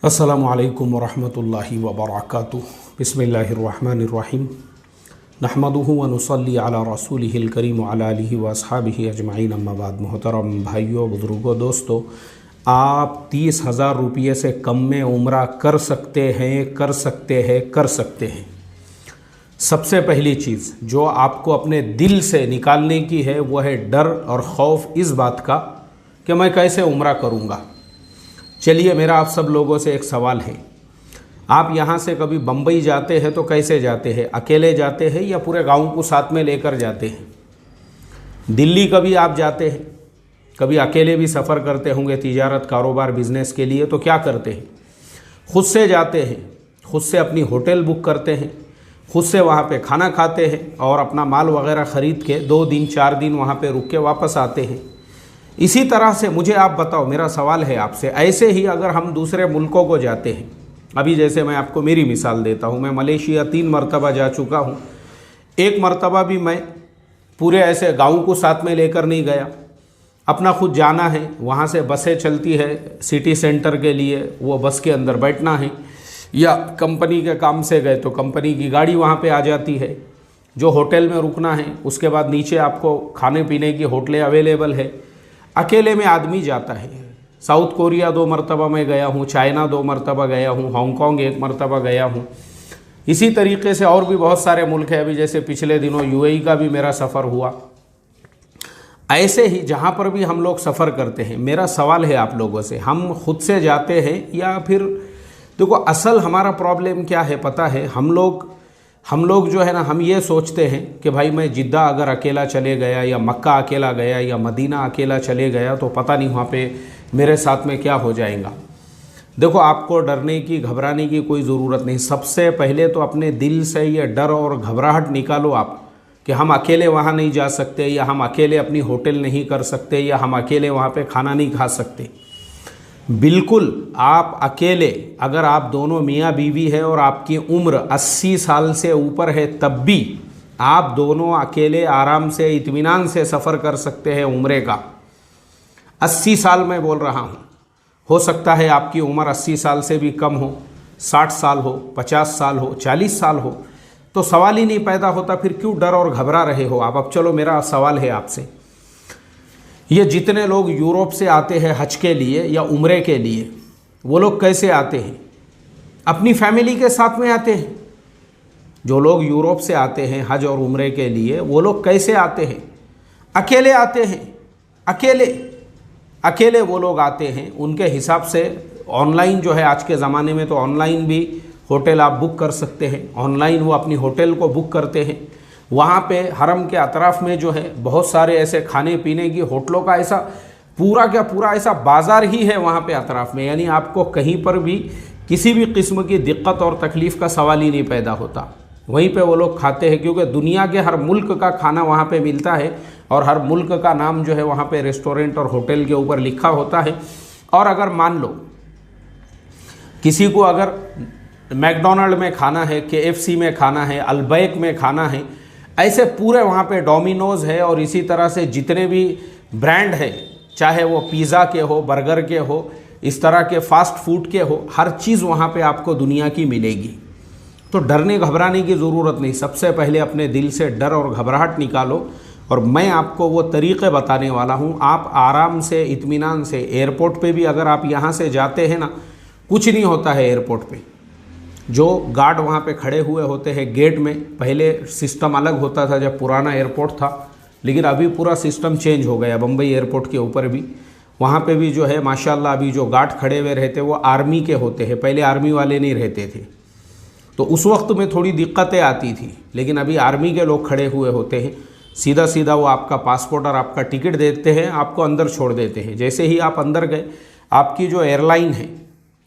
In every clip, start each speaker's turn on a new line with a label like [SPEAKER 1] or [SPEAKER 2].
[SPEAKER 1] अस्सलामु अलैकुम वरहमतुल्लाहि वबरकातुहू। बिस्मिल्लाहिर्रहमानिर्रहीम। नहमदुहु व नुसल्ली अला रसूलिहिल करीम व अला आलिहि व अस्हाबिहि अजमाइन, अम्मा बाद। मोहतरम भाइयों, बुज़ुर्गों, दोस्तों, आप 30,000 रुपये से कम में उम्रा कर सकते हैं। सबसे पहली चीज़ जो आपको अपने दिल से निकालने की है वो है डर और खौफ इस बात का कि मैं कैसे उम्रा करूँगा। चलिए, मेरा आप सब लोगों से एक सवाल है। आप यहाँ से कभी बम्बई जाते हैं तो कैसे जाते हैं? अकेले जाते हैं या पूरे गांव को साथ में लेकर जाते हैं? दिल्ली कभी आप जाते हैं, कभी अकेले भी सफ़र करते होंगे तिजारत, कारोबार, बिजनेस के लिए, तो क्या करते हैं? खुद से जाते हैं, खुद से अपनी होटल बुक करते हैं, खुद से वहाँ पे खाना खाते हैं और अपना माल वगैरह ख़रीद के 2 दिन 4 दिन वहाँ पे रुक के वापस आते हैं। इसी तरह से मुझे आप बताओ, मेरा सवाल है आपसे, ऐसे ही अगर हम दूसरे मुल्कों को जाते हैं, अभी जैसे मैं आपको मेरी मिसाल देता हूँ, मैं मलेशिया 3 मरतबा जा चुका हूँ। एक मरतबा भी मैं पूरे ऐसे गाँव को साथ में लेकर नहीं गया, अपना खुद जाना है। वहाँ से बसें चलती है सिटी सेंटर के लिए, वो बस के अंदर बैठना है, या कंपनी के काम से गए तो कंपनी की गाड़ी वहाँ पे आ जाती है। जो होटल में रुकना है उसके बाद नीचे आपको खाने पीने की होटलें अवेलेबल है। अकेले में आदमी जाता है। साउथ कोरिया 2 मरतबा मैं गया हूँ, चाइना 2 मरतबा गया हूँ, हांगकांग 1 मरतबा गया हूँ। इसी तरीके से और भी बहुत सारे मुल्क हैं। अभी जैसे पिछले दिनों यूएई का भी मेरा सफ़र हुआ। ऐसे ही जहाँ पर भी हम लोग सफ़र करते हैं, मेरा सवाल है आप लोगों से, हम खुद से जाते हैं या फिर देखो, असल हमारा प्रॉब्लम क्या है पता है? हम लोग जो है ना, हम ये सोचते हैं कि भाई मैं जिद्दा अगर अकेला चले गया या मक्का अकेला गया या मदीना अकेला चले गया तो पता नहीं वहाँ पे मेरे साथ में क्या हो जाएगा। देखो, आपको डरने की, घबराने की कोई ज़रूरत नहीं। सबसे पहले तो अपने दिल से ये डर और घबराहट निकालो आप कि हम अकेले वहाँ नहीं जा सकते, या हम अकेले अपनी होटल नहीं कर सकते, या हम अकेले वहाँ पे खाना नहीं खा सकते। बिल्कुल आप अकेले, अगर आप दोनों मियाँ बीवी है और आपकी उम्र 80 साल से ऊपर है, तब भी आप दोनों अकेले आराम से इत्मीनान से सफ़र कर सकते हैं उम्रे का। 80 साल मैं बोल रहा हूँ। हो सकता है आपकी उम्र 80 साल से भी कम हो, 60 साल हो, 50 साल हो, 40 साल हो, तो सवाल ही नहीं पैदा होता। फिर क्यों डर और घबरा रहे हो आप? अब चलो, मेरा सवाल है आपसे, ये जितने लोग यूरोप से आते हैं हज के लिए या उम्रे के लिए, वो लोग कैसे आते हैं? अपनी फैमिली के साथ में आते हैं। जो लोग यूरोप से आते हैं हज और उम्रे के लिए, वो लोग कैसे आते हैं? अकेले आते हैं। अकेले वो लोग आते हैं। उनके हिसाब से ऑनलाइन जो है, आज के ज़माने में तो ऑनलाइन भी होटल आप बुक कर सकते हैं। ऑनलाइन वो अपनी होटल को बुक करते हैं। वहाँ पे हरम के अतराफ़ में जो है बहुत सारे ऐसे खाने पीने की होटलों का ऐसा पूरा का पूरा ऐसा बाज़ार ही है वहाँ पे अतराफ़ में। यानी आपको कहीं पर भी किसी भी किस्म की दिक्कत और तकलीफ़ का सवाल ही नहीं पैदा होता। वहीं पे वो लोग खाते हैं, क्योंकि दुनिया के हर मुल्क का खाना वहाँ पे मिलता है और हर मुल्क का नाम जो है वहाँ पे रेस्टोरेंट और होटल के ऊपर लिखा होता है। और अगर मान लो किसी को अगर मैकडोनल्ड में खाना है, KFC में खाना है, अलबैक में खाना है, ऐसे पूरे वहाँ पे डोमिनोज़ है और इसी तरह से जितने भी ब्रांड है, चाहे वो पिज़्ज़ा के हो, बर्गर के हो, इस तरह के फास्ट फूड के हो, हर चीज़ वहाँ पे आपको दुनिया की मिलेगी। तो डरने घबराने की ज़रूरत नहीं। सबसे पहले अपने दिल से डर और घबराहट निकालो और मैं आपको वो तरीक़े बताने वाला हूँ। आप आराम से, इत्मीनान से, एयरपोर्ट पे भी अगर आप यहाँ से जाते हैं ना, कुछ नहीं होता है एयरपोर्ट पे। जो गार्ड वहाँ पे खड़े हुए होते हैं गेट में, पहले सिस्टम अलग होता था जब पुराना एयरपोर्ट था, लेकिन अभी पूरा सिस्टम चेंज हो गया। बम्बई एयरपोर्ट के ऊपर भी, वहाँ पे भी जो है माशाल्लाह अभी जो गार्ड खड़े हुए रहते वो आर्मी के होते हैं। पहले आर्मी वाले नहीं रहते थे, तो उस वक्त में थोड़ी दिक्कतें आती थी, लेकिन अभी आर्मी के लोग खड़े हुए होते हैं। सीधा सीधा वो आपका पासपोर्ट और आपका टिकट देते हैं, आपको अंदर छोड़ देते हैं। जैसे ही आप अंदर गए, आपकी जो एयरलाइन है,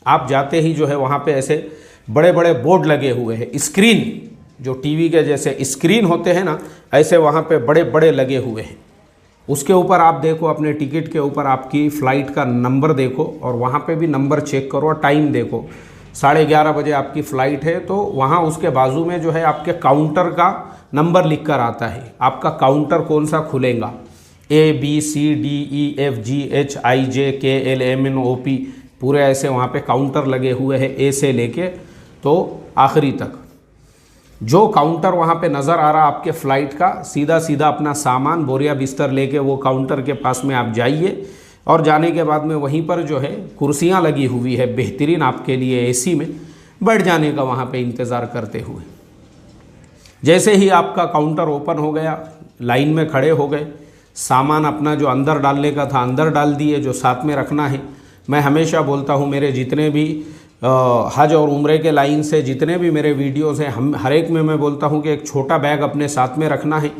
[SPEAKER 1] आप जाते ही जो है वहाँ पे ऐसे बड़े बड़े बोर्ड लगे हुए हैं, स्क्रीन, जो टीवी के जैसे स्क्रीन होते हैं ना, ऐसे वहाँ पे बड़े बड़े लगे हुए हैं। उसके ऊपर आप देखो, अपने टिकट के ऊपर आपकी फ़्लाइट का नंबर देखो और वहाँ पे भी नंबर चेक करो और टाइम देखो। 11:30 बजे आपकी फ़्लाइट है, तो वहाँ उसके बाजू में जो है आपके काउंटर का नंबर लिख कर आता है, आपका काउंटर कौन सा खुलेगा, ABCDEFGHIJKLMNOP पूरे ऐसे वहाँ पे काउंटर लगे हुए हैं, ए से लेके तो आखिरी तक। जो काउंटर वहाँ पे नज़र आ रहा आपके फ़्लाइट का, सीधा सीधा अपना सामान बोरिया बिस्तर लेके वो काउंटर के पास में आप जाइए, और जाने के बाद में वहीं पर जो है कुर्सियाँ लगी हुई है बेहतरीन आपके लिए एसी में, बैठ जाने का वहाँ पे इंतज़ार करते हुए। जैसे ही आपका काउंटर ओपन हो गया, लाइन में खड़े हो गए, सामान अपना जो अंदर डालने का था अंदर डाल दिए, जो साथ में रखना है। मैं हमेशा बोलता हूँ, मेरे जितने भी हज और उम्रे के लाइन से जितने भी मेरे वीडियोस हैं, हम हर एक में मैं बोलता हूँ कि एक छोटा बैग अपने साथ में रखना है,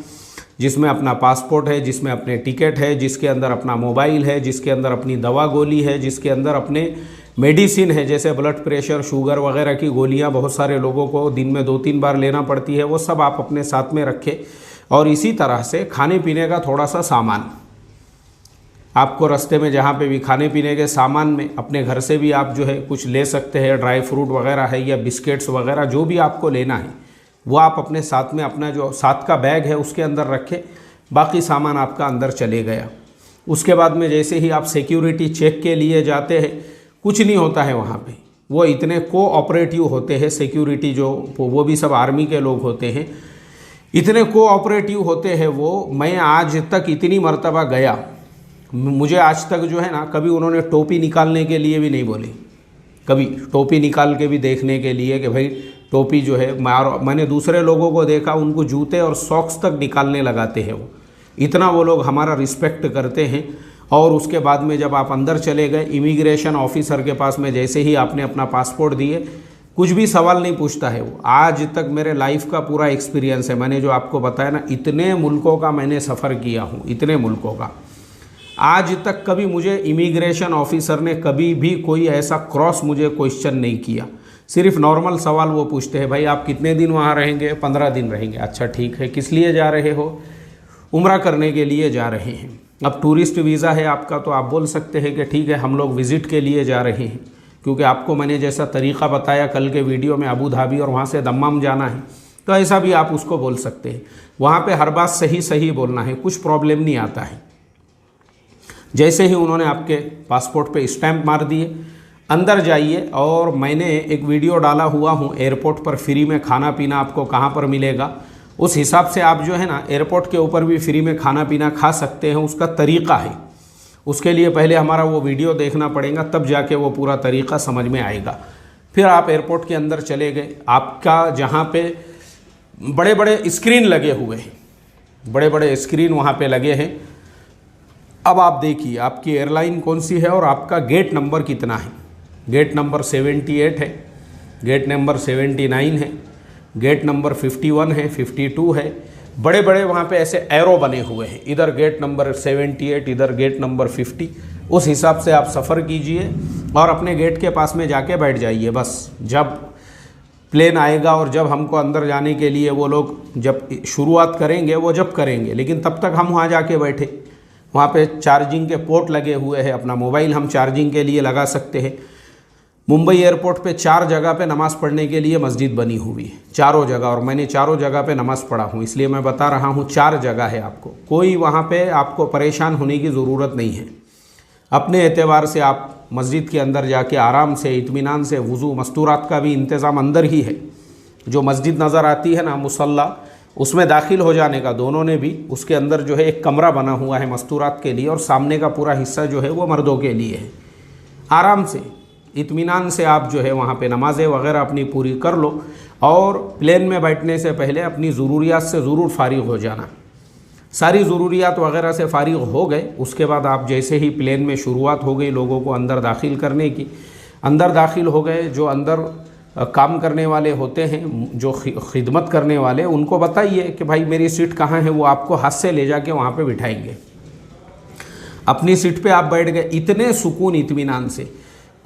[SPEAKER 1] जिसमें अपना पासपोर्ट है, जिसमें अपने टिकट है, जिसके अंदर अपना मोबाइल है, जिसके अंदर अपनी दवा गोली है, जिसके अंदर अपने मेडिसिन है, जैसे ब्लड प्रेशर, शुगर वगैरह की गोलियां बहुत सारे लोगों को दिन में 2-3 बार लेना पड़ती है, वो सब आप अपने साथ में रखें। और इसी तरह से खाने पीने का थोड़ा सा सामान आपको रास्ते में जहाँ पे भी खाने पीने के सामान में अपने घर से भी आप जो है कुछ ले सकते हैं, ड्राई फ्रूट वगैरह है या बिस्किट्स वगैरह जो भी आपको लेना है वो आप अपने साथ में, अपना जो साथ का बैग है उसके अंदर रखें। बाकी सामान आपका अंदर चले गया। उसके बाद में जैसे ही आप सिक्योरिटी चेक के लिए जाते हैं, कुछ नहीं होता है वहाँ पे, वो इतने कोऑपरेटिव होते हैं सिक्योरिटी, जो वो भी सब आर्मी के लोग होते हैं, इतने कोऑपरेटिव होते हैं वो। मैं आज तक इतनी मर्तबा गया, मुझे आज तक जो है ना कभी उन्होंने टोपी निकालने के लिए भी नहीं बोली, कभी टोपी निकाल के भी देखने के लिए कि भाई टोपी जो है, मैंने दूसरे लोगों को देखा उनको जूते और सॉक्स तक निकालने लगाते हैं वो, इतना वो लोग हमारा रिस्पेक्ट करते हैं। और उसके बाद में जब आप अंदर चले गए, इमिग्रेशन ऑफिसर के पास में जैसे ही आपने अपना पासपोर्ट दिए, कुछ भी सवाल नहीं पूछता है वो। आज तक मेरे लाइफ का पूरा एक्सपीरियंस है, मैंने जो आपको बताया ना, इतने मुल्कों का मैंने सफ़र किया हूँ, इतने मुल्कों का, आज तक कभी मुझे इमिग्रेशन ऑफिसर ने कभी भी कोई ऐसा क्रॉस मुझे क्वेश्चन नहीं किया। सिर्फ नॉर्मल सवाल वो पूछते हैं, भाई आप कितने दिन वहाँ रहेंगे? 15 दिन रहेंगे। अच्छा ठीक है, किस लिए जा रहे हो? उम्रा करने के लिए जा रहे हैं। अब टूरिस्ट वीज़ा है आपका, तो आप बोल सकते हैं कि ठीक है हम लोग विज़िट के लिए जा रहे हैं, क्योंकि आपको मैंने जैसा तरीक़ा बताया कल के वीडियो में, अबू धाबी और वहाँ से दम्माम जाना है, तो ऐसा भी आप उसको बोल सकते हैं। वहाँ पे हर बात सही सही बोलना है, कुछ प्रॉब्लम नहीं आता है। जैसे ही उन्होंने आपके पासपोर्ट पे स्टैंप मार दिए, अंदर जाइए। और मैंने एक वीडियो डाला हुआ हूँ, एयरपोर्ट पर फ्री में खाना पीना आपको कहाँ पर मिलेगा, उस हिसाब से आप जो है ना एयरपोर्ट के ऊपर भी फ्री में खाना पीना खा सकते हैं। उसका तरीक़ा है, उसके लिए पहले हमारा वो वीडियो देखना पड़ेगा, तब जाके वो पूरा तरीक़ा समझ में आएगा। फिर आप एयरपोर्ट के अंदर चले गए, आपका जहाँ पे बड़े बड़े स्क्रीन लगे हुए हैं, बड़े बड़े स्क्रीन वहाँ पे लगे हैं। अब आप देखिए आपकी एयरलाइन कौन सी है और आपका गेट नंबर कितना है। गेट नंबर 78 है, गेट नंबर 79 है, गेट नंबर 51 है, 52 है। बड़े बड़े वहाँ पे ऐसे एरो बने हुए हैं, इधर गेट नंबर 78, इधर गेट नंबर 50। उस हिसाब से आप सफ़र कीजिए और अपने गेट के पास में जाके बैठ जाइए। बस जब प्लेन आएगा और जब हमको अंदर जाने के लिए वो लोग जब शुरुआत करेंगे, वो जब करेंगे, लेकिन तब तक हम वहाँ जाके बैठे। वहाँ पे चार्जिंग के पोर्ट लगे हुए हैं, अपना मोबाइल हम चार्जिंग के लिए लगा सकते हैं। मुंबई एयरपोर्ट पे 4 जगह पे नमाज़ पढ़ने के लिए मस्जिद बनी हुई है, चारों जगह, और मैंने चारों जगह पे नमाज़ पढ़ा हूँ, इसलिए मैं बता रहा हूँ 4 जगह है। आपको कोई वहाँ पे आपको परेशान होने की ज़रूरत नहीं है। अपने एतबार से आप मस्जिद के अंदर जाके आराम से, इत्मीनान से, वज़ू मस्तूरात का भी इंतज़ाम अंदर ही है। जो मस्जिद नज़र आती है ना मुसल्ला, उसमें दाखिल हो जाने का दोनों ने भी, उसके अंदर जो है एक कमरा बना हुआ है मस्तूरात के लिए, और सामने का पूरा हिस्सा जो है वो मर्दों के लिए है। आराम से, इत्मीनान से आप जो है वहाँ पे नमाज़ें वगैरह अपनी पूरी कर लो, और प्लेन में बैठने से पहले अपनी ज़रूरियात से ज़रूर फ़ारिग हो जाना। सारी ज़रूरियात वगैरह से फ़ारिग हो गए, उसके बाद आप जैसे ही प्लेन में शुरुआत हो गई लोगों को अंदर दाखिल करने की, अंदर दाखिल हो गए। जो अंदर काम करने वाले होते हैं, जो खिदमत करने वाले, उनको बताइए कि भाई मेरी सीट कहाँ है, वो आपको हाथ से ले जाके वहाँ पे बिठाएंगे। अपनी सीट पे आप बैठ गए, इतने सुकून इत्मीनान से,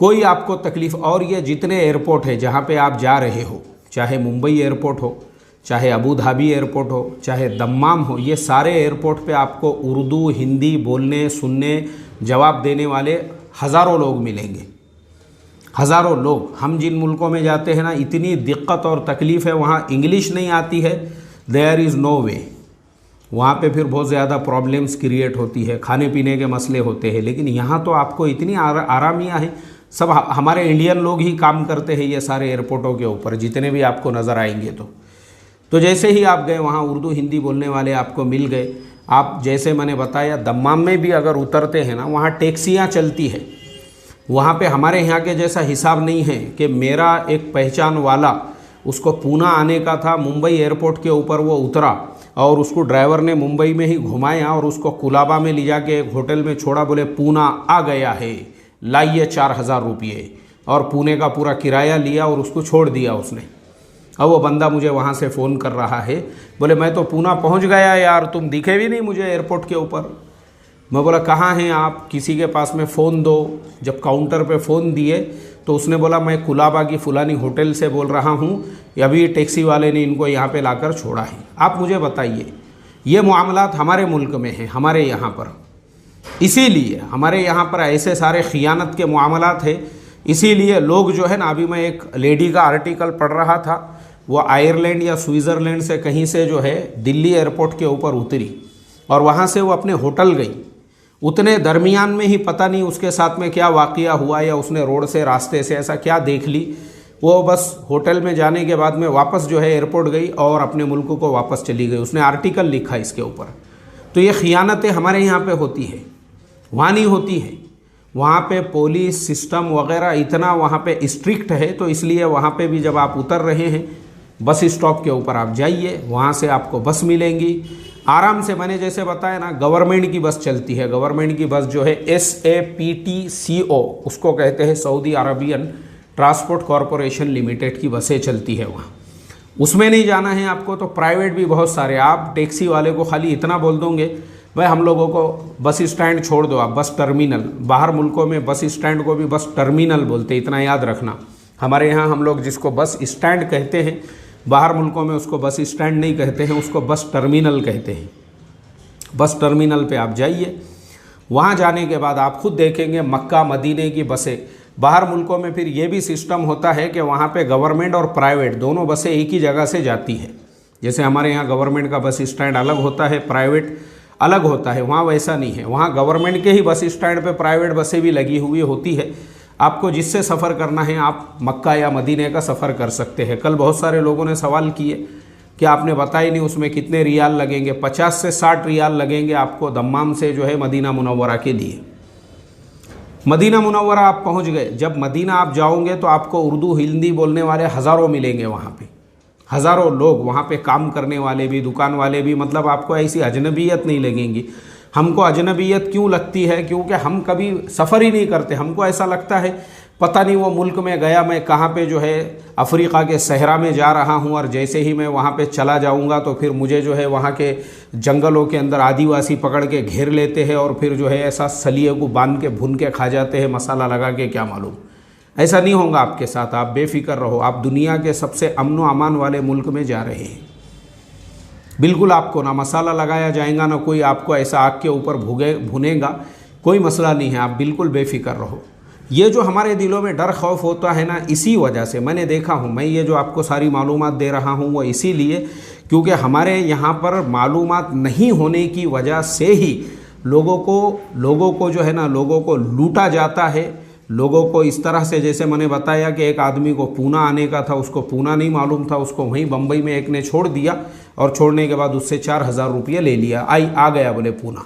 [SPEAKER 1] कोई आपको तकलीफ़। और ये जितने एयरपोर्ट है जहाँ पे आप जा रहे हो, चाहे मुंबई एयरपोर्ट हो, चाहे अबू धाबी एयरपोर्ट हो, चाहे दम्माम हो, ये सारे एयरपोर्ट पे आपको उर्दू हिंदी बोलने सुनने जवाब देने वाले हज़ारों लोग मिलेंगे, हज़ारों लोग। हम जिन मुल्कों में जाते हैं ना, इतनी दिक्कत और तकलीफ़ है, वहाँ इंग्लिश नहीं आती है, देयर इज़ नो वे। वहाँ पे फिर बहुत ज़्यादा प्रॉब्लम्स क्रिएट होती है, खाने पीने के मसले होते हैं। लेकिन यहाँ तो आपको इतनी आरामियाँ हैं, सब हमारे इंडियन लोग ही काम करते हैं ये सारे एयरपोर्टों के ऊपर, जितने भी आपको नज़र आएंगे। तो जैसे ही आप गए वहाँ उर्दू हिंदी बोलने वाले आपको मिल गए। आप जैसे मैंने बताया दम्माम में भी अगर उतरते हैं ना, वहाँ टैक्सियाँ चलती है। वहाँ पे हमारे यहाँ के जैसा हिसाब नहीं है कि मेरा एक पहचान वाला, उसको पूना आने का था, मुंबई एयरपोर्ट के ऊपर वो उतरा और उसको ड्राइवर ने मुंबई में ही घुमाया और उसको कुलाबा में ले जाके एक होटल में छोड़ा, बोले पूना आ गया है, लाइए 4000 रुपये, और पुणे का पूरा किराया लिया और उसको छोड़ दिया उसने। अब वो बंदा मुझे वहाँ से फ़ोन कर रहा है, बोले मैं तो पूना पहुँच गया यार, तुम दिखे भी नहीं मुझे एयरपोर्ट के ऊपर। मैं बोला कहाँ हैं आप, किसी के पास में फ़ोन दो। जब काउंटर पे फ़ोन दिए तो उसने बोला मैं कुलाबा की फ़ुलानी होटल से बोल रहा हूँ, अभी टैक्सी वाले ने इनको यहाँ पे लाकर छोड़ा है। आप मुझे बताइए, ये मामलात हमारे मुल्क में हैं, हमारे यहाँ पर, इसीलिए हमारे यहाँ पर ऐसे सारे खियानत के मामलात हैं। इसीलिए लोग जो है ना, अभी मैं एक लेडी का आर्टिकल पढ़ रहा था, वो आयरलैंड या स्विट्ज़रलैंड से कहीं से जो है दिल्ली एयरपोर्ट के ऊपर उतरी और वहाँ से वो अपने होटल गई। उतने दरमियान में ही पता नहीं उसके साथ में क्या वाक़या हुआ, या उसने रोड से रास्ते से ऐसा क्या देख ली, वो बस होटल में जाने के बाद में वापस जो है एयरपोर्ट गई और अपने मुल्क को वापस चली गई। उसने आर्टिकल लिखा इसके ऊपर। तो ये खियानतें हमारे यहाँ पे होती है, वहाँ नहीं होती है। वहाँ पे पुलिस सिस्टम वगैरह इतना वहाँ पे स्ट्रिक्ट है, तो इसलिए वहाँ पे भी जब आप उतर रहे हैं बस स्टॉप के ऊपर आप जाइए, वहाँ से आपको बस मिलेंगी आराम से। मैंने जैसे बताया ना, गवर्नमेंट की बस चलती है। गवर्नमेंट की बस जो है SAPTCO उसको कहते हैं, Saudi Arabian transport corporation limited की बसें चलती है वहाँ। उसमें नहीं जाना है आपको तो प्राइवेट भी बहुत सारे। आप टैक्सी वाले को खाली इतना बोल दोगे, भाई हम लोगों को बस स्टैंड छोड़ दो, आप बस टर्मिनल। बाहर मुल्कों में बस स्टैंड को भी बस टर्मिनल बोलते, इतना याद रखना। हमारे यहाँ हम लोग जिसको बस स्टैंड कहते हैं, बाहर मुल्कों में उसको बस स्टैंड नहीं कहते हैं, उसको बस टर्मिनल कहते हैं। बस टर्मिनल पे आप जाइए। वहाँ जाने के बाद आप खुद देखेंगे मक्का मदीने की बसें। बाहर मुल्कों में फिर ये भी सिस्टम होता है कि वहाँ पे गवर्नमेंट और प्राइवेट दोनों बसें एक ही जगह से जाती है। जैसे हमारे यहाँ गवर्नमेंट का बस स्टैंड अलग होता है, प्राइवेट अलग होता है, वहाँ वैसा नहीं है। वहाँ गवर्नमेंट के ही बस स्टैंड पे प्राइवेट बसें भी लगी हुई होती है। आपको जिससे सफ़र करना है आप मक्का या मदीने का सफ़र कर सकते हैं। कल बहुत सारे लोगों ने सवाल किए कि आपने बताया नहीं उसमें कितने रियाल लगेंगे। 50 से 60 रियाल लगेंगे आपको दम्माम से जो है मदीना मुनव्वरा के लिए। मदीना मुनव्वरा आप पहुंच गए, जब मदीना आप जाओगे तो आपको उर्दू हिंदी बोलने वाले हज़ारों मिलेंगे वहाँ पे, हज़ारों लोग वहाँ पे काम करने वाले भी, दुकान वाले भी। मतलब आपको ऐसी अजनबियत नहीं लगेंगी। हमको अजनबियत क्यों लगती है? क्योंकि हम कभी सफ़र ही नहीं करते। हमको ऐसा लगता है पता नहीं वो मुल्क में गया, मैं कहाँ पे जो है अफ्रीका के सहरा में जा रहा हूँ, और जैसे ही मैं वहाँ पे चला जाऊँगा तो फिर मुझे जो है वहाँ के जंगलों के अंदर आदिवासी पकड़ के घेर लेते हैं और फिर जो है ऐसा सलिए को बांध के भून के खा जाते हैं मसाला लगा के, क्या मालूम। ऐसा नहीं होगा आपके साथ, आप बेफिक्र रहो। आप दुनिया के सबसे अमन व अमान वाले मुल्क में जा रहे हैं। बिल्कुल आपको ना मसाला लगाया जाएगा, ना कोई आपको ऐसा आग के ऊपर भुनेगा, कोई मसला नहीं है। आप बिल्कुल बेफिक्र रहो। ये जो हमारे दिलों में डर खौफ होता है ना, इसी वजह से मैंने देखा हूँ। मैं ये जो आपको सारी मालूमात दे रहा हूँ वो इसीलिए क्योंकि हमारे यहाँ पर मालूमात नहीं होने की वजह से ही लोगों को जो है ना, लोगों को लूटा जाता है। लोगों को इस तरह से, जैसे मैंने बताया कि एक आदमी को पूना आने का था, उसको पूना नहीं मालूम था, उसको वहीं बम्बई में एक ने छोड़ दिया और छोड़ने के बाद उससे 4000 रुपये ले लिया। आ गया बोले पूना,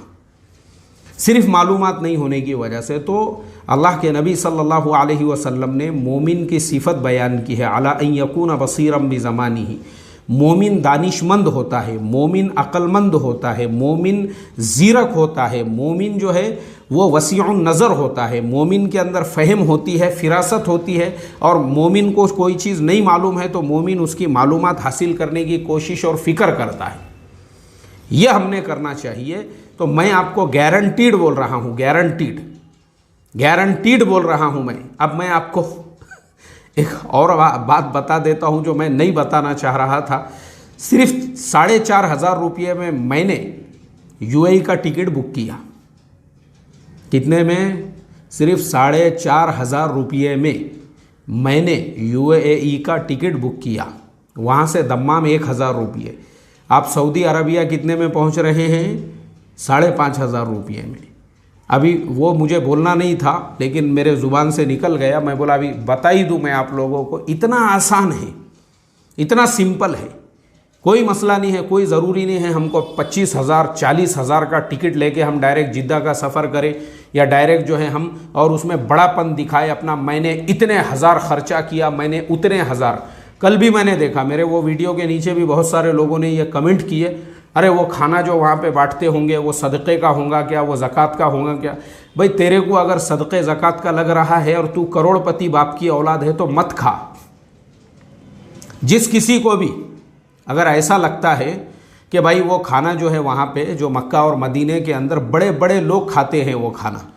[SPEAKER 1] सिर्फ मालूमात नहीं होने की वजह से। तो अल्लाह के नबी सल्लल्लाहु अलैहि वसल्लम ने मोमिन की सिफत बयान की है, अला अन यकून बसीरम बिज़मानिही। मोमिन दानिशमंद होता है, मोमिन अक्लमंद होता है, मोमिन ज़ीरक होता है, मोमिन जो है वो वसीउन नज़र होता है, मोमिन के अंदर फ़हम होती है, फिरासत होती है। और मोमिन को कोई चीज़ नहीं मालूम है तो मोमिन उसकी मालूमात हासिल करने की कोशिश और फ़िक्र करता है। यह हमने करना चाहिए। तो मैं आपको गारंटीड बोल रहा हूँ, गारंटीड बोल रहा हूँ मैं। अब मैं आपको एक और बात बता देता हूँ जो मैं नहीं बताना चाह रहा था। सिर्फ 4500 रुपये में मैंने यूएई का टिकट बुक किया। कितने में? सिर्फ 4500 रुपये में मैंने यूएई का टिकट बुक किया। वहाँ से दम्माम 1000 रुपये। आप सऊदी अरबिया कितने में पहुँच रहे हैं? 5500 रुपये में। अभी वो मुझे बोलना नहीं था लेकिन मेरे ज़ुबान से निकल गया, मैं बोला अभी बता ही दूँ मैं आप लोगों को। इतना आसान है, इतना सिंपल है, कोई मसला नहीं है, कोई ज़रूरी नहीं है हमको 25,000 40,000 का टिकट लेके हम डायरेक्ट जिद्दा का सफ़र करें या डायरेक्ट जो है हम और उसमें बड़ापन दिखाए अपना, मैंने इतने हज़ार खर्चा किया, मैंने उतने हज़ार। कल भी मैंने देखा मेरे वो वीडियो के नीचे भी बहुत सारे लोगों ने ये कमेंट किए, अरे वो खाना जो वहाँ पे बांटते होंगे वो सदक़े का होगा क्या, वो ज़कात का होगा क्या। भाई तेरे को अगर सदक़े ज़कात का लग रहा है और तू करोड़पति बाप की औलाद है तो मत खा। जिस किसी को भी अगर ऐसा लगता है कि भाई वो खाना जो है वहाँ पे जो मक्का और मदीने के अंदर बड़े बड़े लोग खाते हैं, वो खाना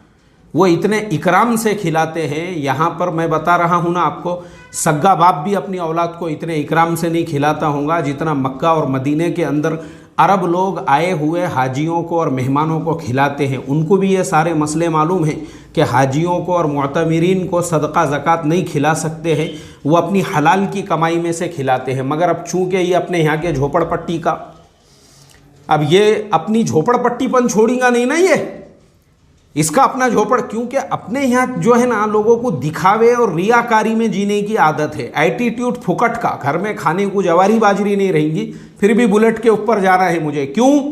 [SPEAKER 1] वो इतने इकराम से खिलाते हैं, यहाँ पर मैं बता रहा हूँ ना आपको, सग्गा बाप भी अपनी औलाद को इतने इकराम से नहीं खिलाता होगा जितना मक्का और मदीने के अंदर अरब लोग आए हुए हाजियों को और मेहमानों को खिलाते हैं। उनको भी ये सारे मसले मालूम हैं कि हाजियों को और मुअतमिरीन को सदका ज़कात नहीं खिला सकते हैं, वो अपनी हलाल की कमाई में से खिलाते हैं। मगर अब चूँकि ये अपने यहाँ के झोपड़पट्टी का, अब ये अपनी झोपड़पट्टीपन छोड़ेगा नहीं ना, ये इसका अपना झोपड़, क्योंकि अपने यहाँ जो है ना लोगों को दिखावे और रियाकारी में जीने की आदत है, एटीट्यूड फुकट का। घर में खाने को जवारी बाजरी नहीं रहेंगी, फिर भी बुलेट के ऊपर जाना है मुझे, क्यों?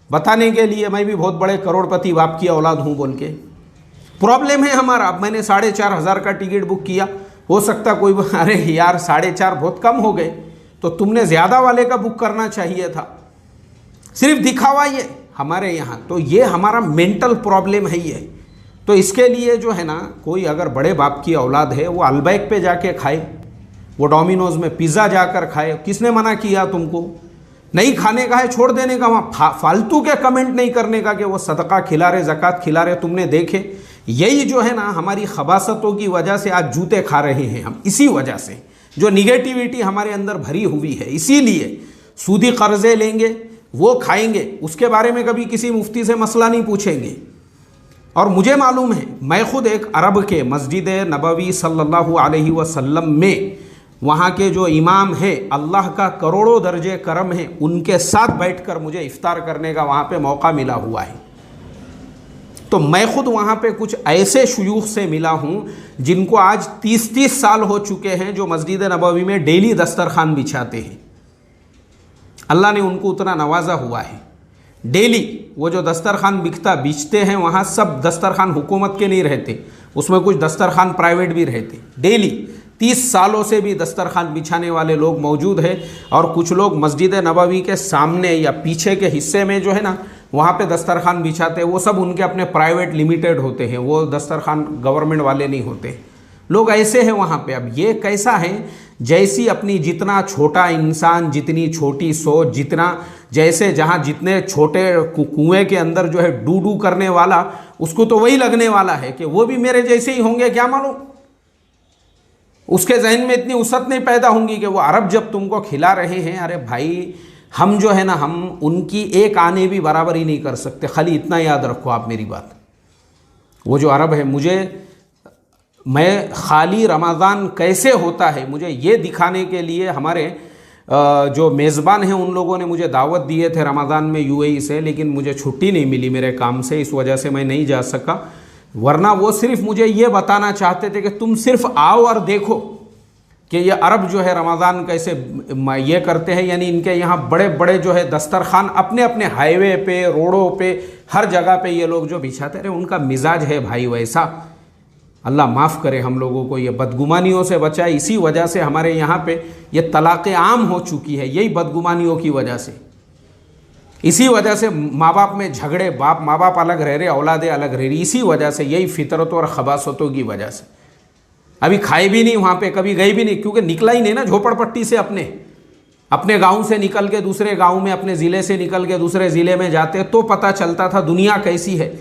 [SPEAKER 1] बताने के लिए मैं भी बहुत बड़े करोड़पति बाप की औलाद हूँ बोल के। प्रॉब्लम है हमारा। अब मैंने 4,500 का टिकट बुक किया, हो सकता कोई अरे यार 4,500 बहुत कम हो गए, तो तुमने ज़्यादा वाले का बुक करना चाहिए था। सिर्फ दिखावा ये हमारे यहाँ, तो ये हमारा मेंटल प्रॉब्लम है ये। तो इसके लिए जो है ना, कोई अगर बड़े बाप की औलाद है वो अलबैक पे जाके खाए, वो डोमिनोज़ में पिज़्ज़ा जाकर खाए। किसने मना किया तुमको? नहीं खाने का है छोड़ देने का, वहाँ फालतू के कमेंट नहीं करने का कि वो सदका खिला रहे, ज़कात खिला रहे। तुमने देखे यही जो है ना हमारी खबासतों की वजह से आज जूते खा रहे हैं हम, इसी वजह से जो निगेटिविटी हमारे अंदर भरी हुई है। इसीलिए सूदी कर्जे लेंगे, वो खाएंगे, उसके बारे में कभी किसी मुफ्ती से मसला नहीं पूछेंगे। और मुझे मालूम है, मैं खुद एक अरब के मस्जिद नबवी सल्लल्लाहु अलैहि वसल्लम में वहाँ के जो इमाम है, अल्लाह का करोड़ों दर्जे करम है, उनके साथ बैठकर मुझे इफ्तार करने का वहाँ पे मौका मिला हुआ है। तो मैं खुद वहाँ पे कुछ ऐसे शयूख से मिला हूँ जिनको आज 30-30 साल हो चुके हैं, जो मस्जिद नबवी में डेली दस्तरखान बिछाते हैं। अल्लाह ने उनको उतना नवाजा हुआ है। डेली वो जो दस्तरखान बिछते हैं वहाँ, सब दस्तरखान हुकूमत के नहीं रहते, उसमें कुछ दस्तरखान प्राइवेट भी रहते। डेली 30 सालों से भी दस्तरखान बिछाने वाले लोग मौजूद हैं। और कुछ लोग मस्जिद नबवी के सामने या पीछे के हिस्से में जो है ना, वहाँ पे दस्तरखान बिछाते हैं। वो सब उनके अपने प्राइवेट लिमिटेड होते हैं, वो दस्तरखान गवर्नमेंट वाले नहीं होते। लोग ऐसे हैं वहाँ पे। अब ये कैसा है, जैसी अपनी जितना छोटा इंसान, जितनी छोटी सोच, जितना जैसे जहाँ जितने छोटे कुएं के अंदर जो है डू करने वाला, उसको तो वही लगने वाला है कि वो भी मेरे जैसे ही होंगे, क्या मालूम। उसके जहन में इतनी उसत नहीं पैदा होंगी कि वो अरब जब तुमको खिला रहे हैं, अरे भाई हम जो है ना, हम उनकी एक आने भी बराबर ही नहीं कर सकते। खाली इतना याद रखो आप मेरी बात, वो जो अरब है, मैं खाली रमज़ान कैसे होता है मुझे ये दिखाने के लिए हमारे जो मेज़बान हैं उन लोगों ने मुझे दावत दिए थे रमज़ान में यूएई से, लेकिन मुझे छुट्टी नहीं मिली मेरे काम से, इस वजह से मैं नहीं जा सका। वरना वो सिर्फ मुझे ये बताना चाहते थे कि तुम सिर्फ आओ और देखो कि ये अरब जो है रमज़ान कैसे ये करते हैं। यानी इनके यहाँ बड़े बड़े जो है दस्तरखान अपने अपने हाईवे पे, रोडों पे, हर जगह पे ये लोग जो बिछाते रहे, उनका मिजाज है भाई वैसा। अल्लाह माफ़ करे हम लोगों को, ये बदगुमानियों से बचाए। इसी वजह से हमारे यहाँ पे ये तलाक़ें आम हो चुकी है, यही बदगुमानियों की वजह से। इसी वजह से माँ बाप में झगड़े, माँ बाप अलग रह रहे, औलादें अलग रह रही, इसी वजह से, यही फितरतों और खबासतों की वजह से। अभी खाए भी नहीं वहाँ पे, कभी गए भी नहीं, क्योंकि निकला ही नहीं ना झोपड़पट्टी से। अपने गाँव से निकल के दूसरे गाँव में, अपने ज़िले से निकल के दूसरे ज़िले में जाते तो पता चलता था दुनिया कैसी है।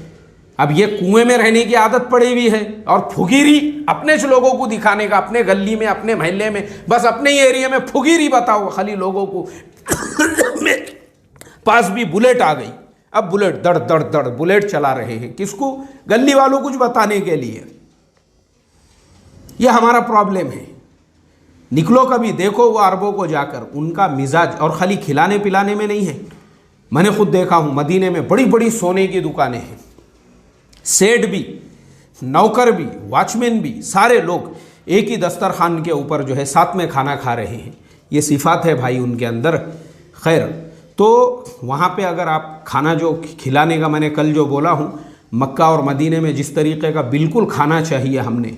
[SPEAKER 1] अब ये कुएं में रहने की आदत पड़ी हुई है और फुगीरी अपने लोगों को दिखाने का, अपने गली में, अपने मोहल्ले में, बस अपने ही एरिया में फुगीरी बताओ खाली लोगों को। पास भी बुलेट आ गई, अब बुलेट दड़ दड़ दड़ बुलेट चला रहे हैं, किसको? गली वालों कुछ बताने के लिए। यह हमारा प्रॉब्लम है। निकलो कभी, देखो वो अरबों को जाकर, उनका मिजाज, और खाली खिलाने पिलाने में नहीं है। मैंने खुद देखा हूँ, मदीने में बड़ी बड़ी सोने की दुकानें हैं, सेठ भी, नौकर भी, वॉचमैन भी, सारे लोग एक ही दस्तरखान के ऊपर जो है साथ में खाना खा रहे हैं। ये सिफात है भाई उनके अंदर। खैर, तो वहाँ पे अगर आप खाना जो खिलाने का मैंने कल जो बोला हूँ, मक्का और मदीने में जिस तरीक़े का बिल्कुल खाना चाहिए हमने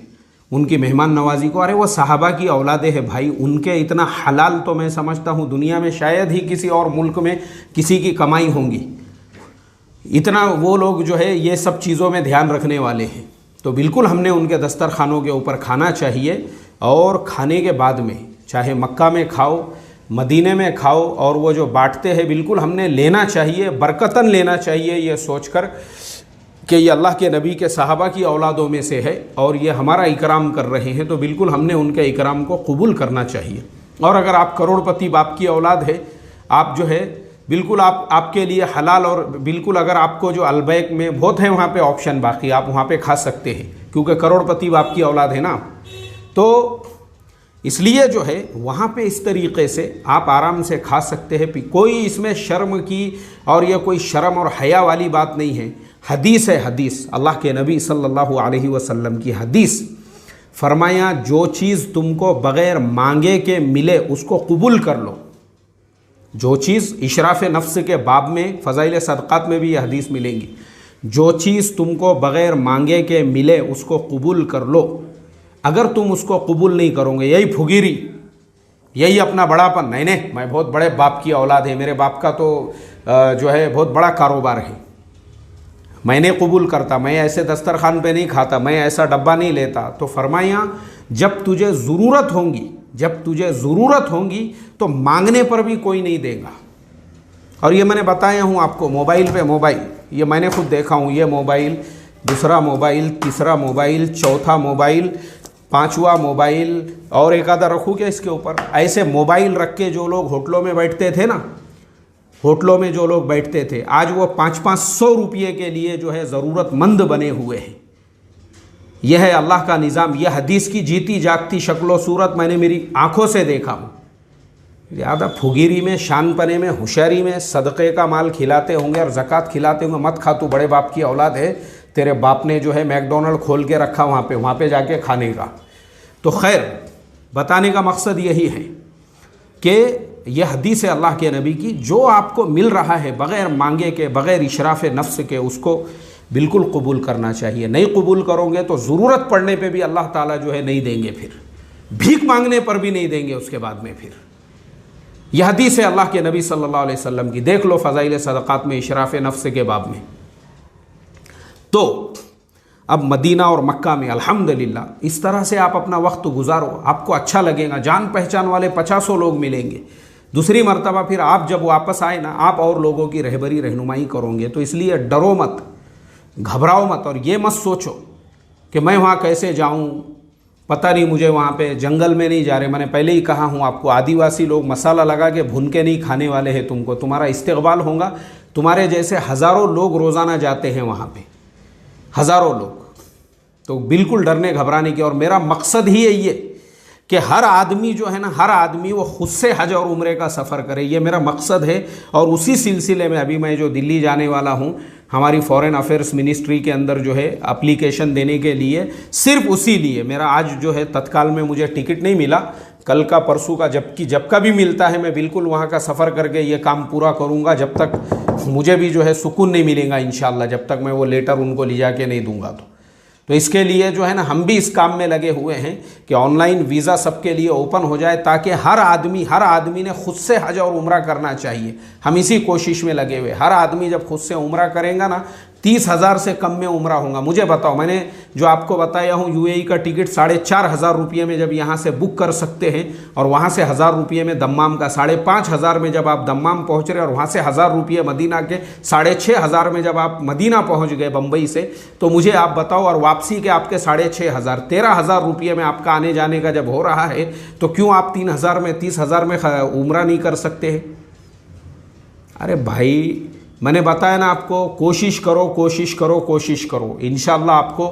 [SPEAKER 1] उनकी मेहमान नवाजी को, अरे वो सहाबा की औलादे है भाई, उनके इतना हलाल तो मैं समझता हूँ दुनिया में शायद ही किसी और मुल्क में किसी की कमाई होंगी। इतना वो लोग जो है ये सब चीज़ों में ध्यान रखने वाले हैं। तो बिल्कुल हमने उनके दस्तरखानों के ऊपर खाना चाहिए, और खाने के बाद में चाहे मक्का में खाओ, मदीने में खाओ, और वो जो बांटते हैं बिल्कुल हमने लेना चाहिए, बरकतन लेना चाहिए, ये सोचकर कि ये अल्लाह के नबी के सहाबा की औलादों में से है और ये हमारा इकराम कर रहे हैं, तो बिल्कुल हमने उनके इकराम को कबूल करना चाहिए। और अगर आप करोड़पति बाप की औलाद है, आप जो है बिल्कुल आपके लिए हलाल, और बिल्कुल अगर आपको जो अलबैक में बहुत है वहाँ पे ऑप्शन बाकी, आप वहाँ पे खा सकते हैं क्योंकि करोड़पति बाप की औलाद है ना। तो इसलिए जो है वहाँ पे इस तरीक़े से आप आराम से खा सकते हैं। कोई इसमें शर्म की और यह कोई शर्म और हया वाली बात नहीं है। हदीस है, हदीस अल्लाह के नबी सल्लल्लाहु अलैहि वसल्लम की हदीस, फरमाया जो चीज़ तुमको बग़ैर मांगे के मिले उसको कबूल कर लो। जो चीज़ इशराफ़ नफ्स के बाब में फ़ज़ाइल सदक़ात में भी ये हदीस मिलेंगी, जो चीज़ तुमको बग़ैर मांगे के मिले उसको कबूल कर लो। अगर तुम उसको कबूल नहीं करोगे, यही फुगीरी, यही अपना बड़ापन, नहीं नहीं मैं बहुत बड़े बाप की औलाद है, मेरे बाप का तो जो है बहुत बड़ा कारोबार है, मैं नहीं कबूल करता, मैं ऐसे दस्तरखान पे नहीं खाता, मैं ऐसा डब्बा नहीं लेता। तो फरमाया जब तुझे ज़रूरत होगी, जब तुझे ज़रूरत होगी तो मांगने पर भी कोई नहीं देगा। और ये मैंने बताया हूँ आपको, मोबाइल पे मोबाइल, ये मैंने खुद देखा हूँ, ये मोबाइल, दूसरा मोबाइल, तीसरा मोबाइल, चौथा मोबाइल, पांचवा मोबाइल, और एक आधा रखूँ क्या इसके ऊपर, ऐसे मोबाइल रख के जो लोग होटलों में बैठते थे ना, होटलों में जो लोग बैठते थे, आज वो 500-500 रुपये के लिए जो है ज़रूरतमंद बने हुए हैं। यह है अल्लाह का निज़ाम, यह हदीस की जीती जागती शक्लो सूरत मैंने मेरी आंखों से देखा हूँ। ज़्यादा फुगीरी में, शानपने में, होशियारी में सदक़े का माल खिलाते होंगे और ज़कात खिलाते होंगे, मत खा, तू बड़े बाप की औलाद है, तेरे बाप ने जो है मैकडोनल्ड खोल के रखा वहाँ पे जाके खाने का। तो खैर, बताने का मकसद यही है कि यह हदीस है अल्लाह के नबी की, जो आपको मिल रहा है बग़ैर मांगे के, बग़ैर इशराफ़ नफ्स के, उसको बिल्कुल कबूल करना चाहिए। नहीं कबूल करोगे तो ज़रूरत पड़ने पे भी अल्लाह ताला जो है नहीं देंगे, फिर भीख मांगने पर भी नहीं देंगे उसके बाद में। फिर यह हदीस है अल्लाह के नबी सल्लल्लाहु अलैहि वसल्लम की, देख लो फ़ज़ाइल सदक़ात में इशराफ़ नफ्स के बाब में। तो अब मदीना और मक्का में अल्हम्दुलिल्लाह इस तरह से आप अपना वक्त गुजारो, आपको अच्छा लगेगा, जान पहचान वाले 50 लोग मिलेंगे। दूसरी मर्तबा फिर आप जब वापस आए ना, आप और लोगों की रहबरी रहनुमाई करोगे। तो इसलिए डरो मत, घबराओ मत, और ये मत सोचो कि मैं वहाँ कैसे जाऊँ, पता नहीं मुझे वहाँ पे जंगल में नहीं जा रहे। मैंने पहले ही कहा हूँ आपको, आदिवासी लोग मसाला लगा के भून के नहीं खाने वाले हैं तुमको, तुम्हारा इस्तेक़बाल होगा। तुम्हारे जैसे हज़ारों लोग रोज़ाना जाते हैं वहाँ पे, हज़ारों लोग। तो बिल्कुल डरने घबराने की, और मेरा मकसद ही है ये कि हर आदमी जो है ना, हर आदमी वो खुद से हज और उम्रे का सफ़र करे, ये मेरा मकसद है। और उसी सिलसिले में अभी मैं जो दिल्ली जाने वाला हूँ, हमारी फॉरेन अफेयर्स मिनिस्ट्री के अंदर जो है एप्लीकेशन देने के लिए, सिर्फ उसी लिए मेरा आज जो है तत्काल में मुझे टिकट नहीं मिला, कल का परसों का जब का भी मिलता है मैं बिल्कुल वहाँ का सफ़र करके ये काम पूरा करूँगा, जब तक मुझे भी जो है सुकून नहीं मिलेगा इंशाअल्लाह, जब तक मैं वो लेटर उनको ले जाके नहीं दूँगा। तो इसके लिए जो है ना, हम भी इस काम में लगे हुए हैं कि ऑनलाइन वीज़ा सबके लिए ओपन हो जाए, ताकि हर आदमी ने खुद से हज और उम्रा करना चाहिए। हम इसी कोशिश में लगे हुए। हर आदमी जब खुद से उम्रा करेगा ना, 30,000 से कम में उम्रा होगा। मुझे बताओ, मैंने जो आपको बताया हूँ, यूएई का टिकट 4,500 रुपये में जब यहाँ से बुक कर सकते हैं, और वहाँ से 1,000 रुपये में दम्माम का, 5,500 में जब आप दम्माम पहुँच रहे, और वहाँ से 1,000 रुपये मदीना के, 6,500 में जब आप मदीना पहुँच गए बम्बई से, तो मुझे आप बताओ, और वापसी के आपके 6,500, 13,000 रुपये में आपका आने जाने का जब हो रहा है, तो क्यों आप 3,000 में, 30,000 में उम्रा नहीं कर सकते हैं? अरे भाई, मैंने बताया ना आपको, कोशिश करो, कोशिश करो, कोशिश करो। इंशाअल्लाह आपको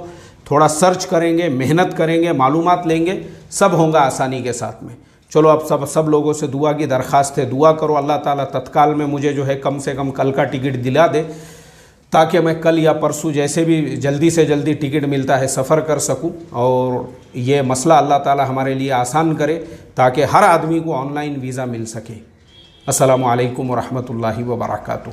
[SPEAKER 1] थोड़ा सर्च करेंगे, मेहनत करेंगे, मालूमात लेंगे, सब होगा आसानी के साथ में। चलो, अब सब लोगों से दुआ की दरख्वास्त है, दुआ करो अल्लाह ताला तत्काल में मुझे जो है कम से कम कल का टिकट दिला दे। ताकि मैं कल या परसों जैसे भी जल्दी से जल्दी टिकट मिलता है सफ़र कर सकूं और ये मसला अल्लाह ताला हमारे लिए आसान करे ताकि हर आदमी को ऑनलाइन वीज़ा मिल सके। अस्सलामु अलैकुम व रहमतुल्लाहि व बरकातुहू।